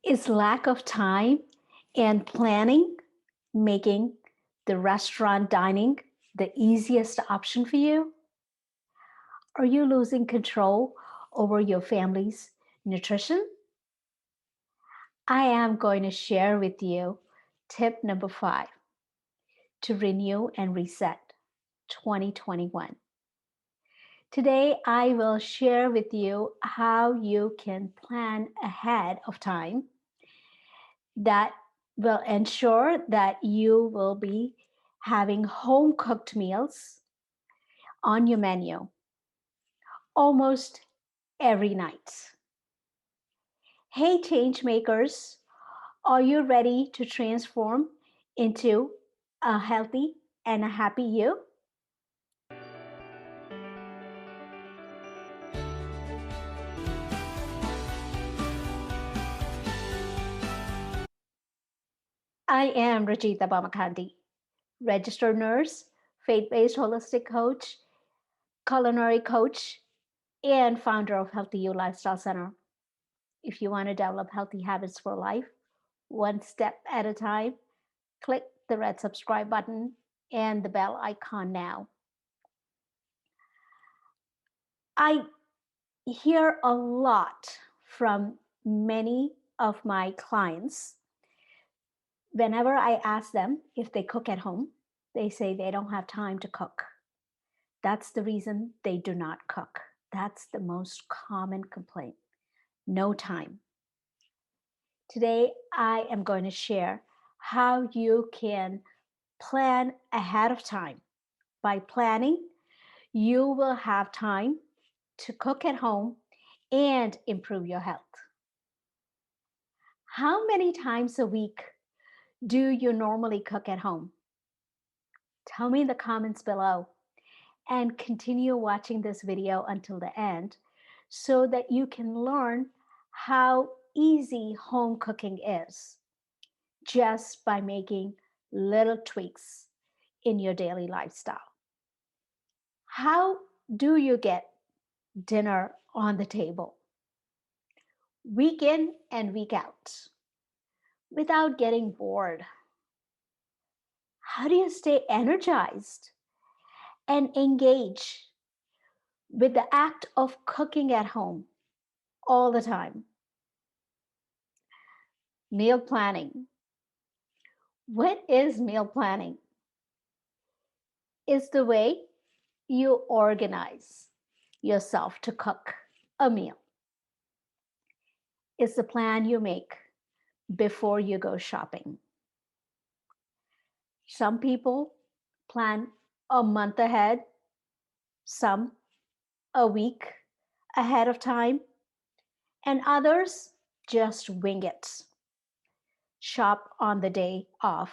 Is lack of time and planning making the restaurant dining the easiest option for you? Are you losing control over your family's nutrition? I am going to share with you tip number 5 to renew and reset 2021. Today, I will share with you how you can plan ahead of time that will ensure that you will be having home cooked meals on your menu almost every night. Hey, change makers, are you ready to transform into a healthy and a happy you? I am Rajitha Bommakanti, registered nurse, faith based holistic coach, culinary coach, and founder of Healthy You Lifestyle Center. If you want to develop healthy habits for life, one step at a time, click the red subscribe button and the bell icon now. I hear a lot from many of my clients. Whenever I ask them if they cook at home, they say they don't have time to cook. That's the reason they do not cook. That's the most common complaint. No time. Today, I am going to share how you can plan ahead of time. By planning, you will have time to cook at home and improve your health. How many times a week do you normally cook at home? Tell me in the comments below and continue watching this video until the end so that you can learn how easy home cooking is just by making little tweaks in your daily lifestyle. How do you get dinner on the table week in and week out without getting bored? How do you stay energized and engage with the act of cooking at home all the time? Meal planning. What is meal planning? It's the way you organize yourself to cook a meal. It's the plan you make before you go shopping. Some people plan a month ahead, some a week ahead of time, and others just wing it. Shop on the day off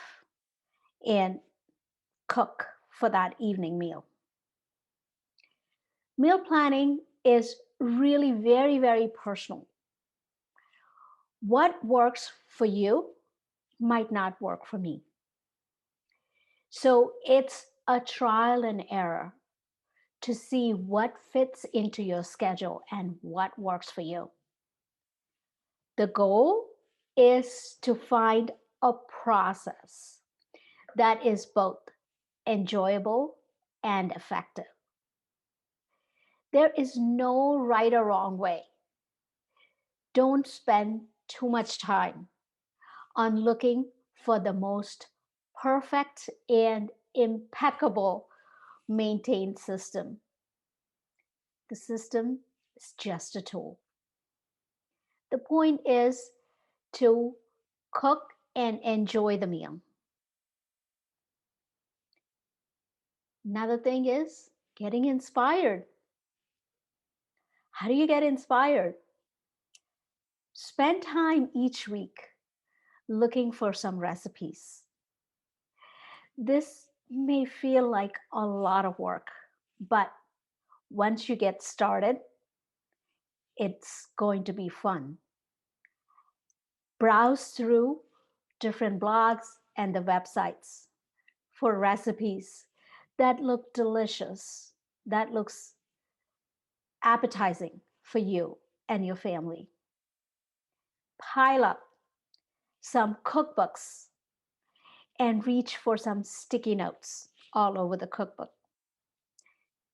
and cook for that evening meal. Meal planning is really very, very personal. What works for you might not work for me. So it's a trial and error to see what fits into your schedule and what works for you. The goal is to find a process that is both enjoyable and effective. There is no right or wrong way. Don't spend too much time on looking for the most perfect and impeccable maintained system. The system is just a tool. The point is to cook and enjoy the meal. Another thing is getting inspired. How do you get inspired? Spend time each week looking for some recipes. This may feel like a lot of work, but once you get started, it's going to be fun. Browse through different blogs and the websites for recipes that look delicious, that looks appetizing for you and your family. Pile up some cookbooks, and reach for some sticky notes all over the cookbook.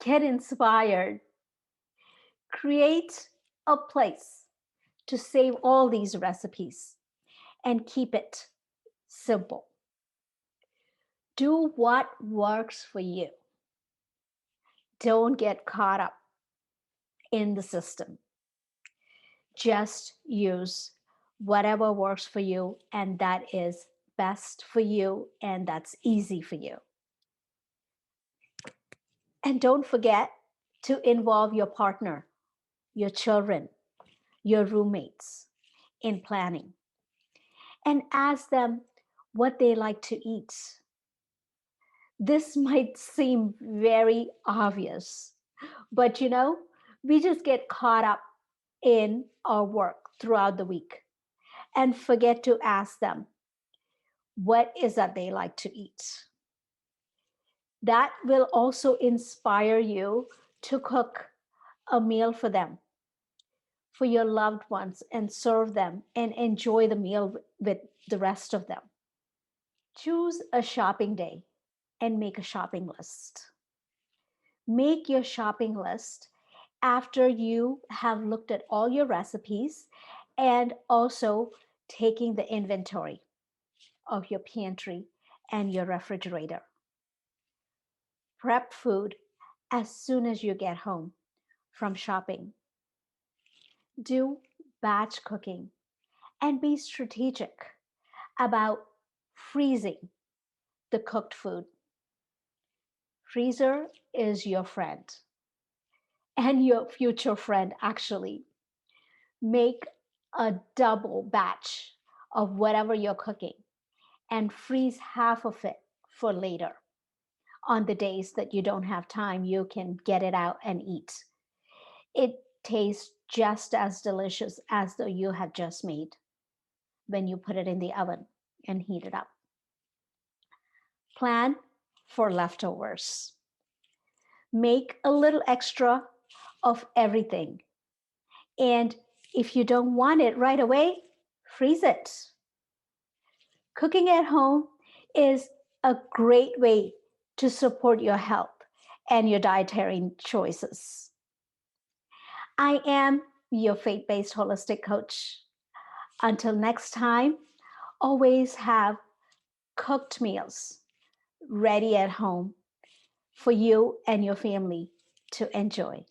Get inspired. Create a place to save all these recipes and keep it simple. Do what works for you. Don't get caught up in the system. Just use whatever works for you, and that is best for you, and that's easy for you. And don't forget to involve your partner, your children, your roommates in planning, and ask them what they like to eat. This might seem very obvious, but we just get caught up in our work throughout the week and forget to ask them what is that they like to eat. That will also inspire you to cook a meal for them, for your loved ones, and serve them and enjoy the meal with the rest of them. Choose a shopping day and make a shopping list. Make your shopping list after you have looked at all your recipes and also taking the inventory of your pantry and your refrigerator. Prep food as soon as you get home from shopping. Do batch cooking and be strategic about freezing the cooked food. Freezer is your friend and your future friend, actually. Make a double batch of whatever you're cooking and freeze half of it for later. On the days that you don't have time, you can get it out and eat. It tastes just as delicious as though you had just made when you put it in the oven and heat it up. Plan for leftovers. Make a little extra of everything. And if you don't want it right away, freeze it. Cooking at home is a great way to support your health and your dietary choices. I am your faith-based holistic coach. Until next time, always have cooked meals ready at home for you and your family to enjoy.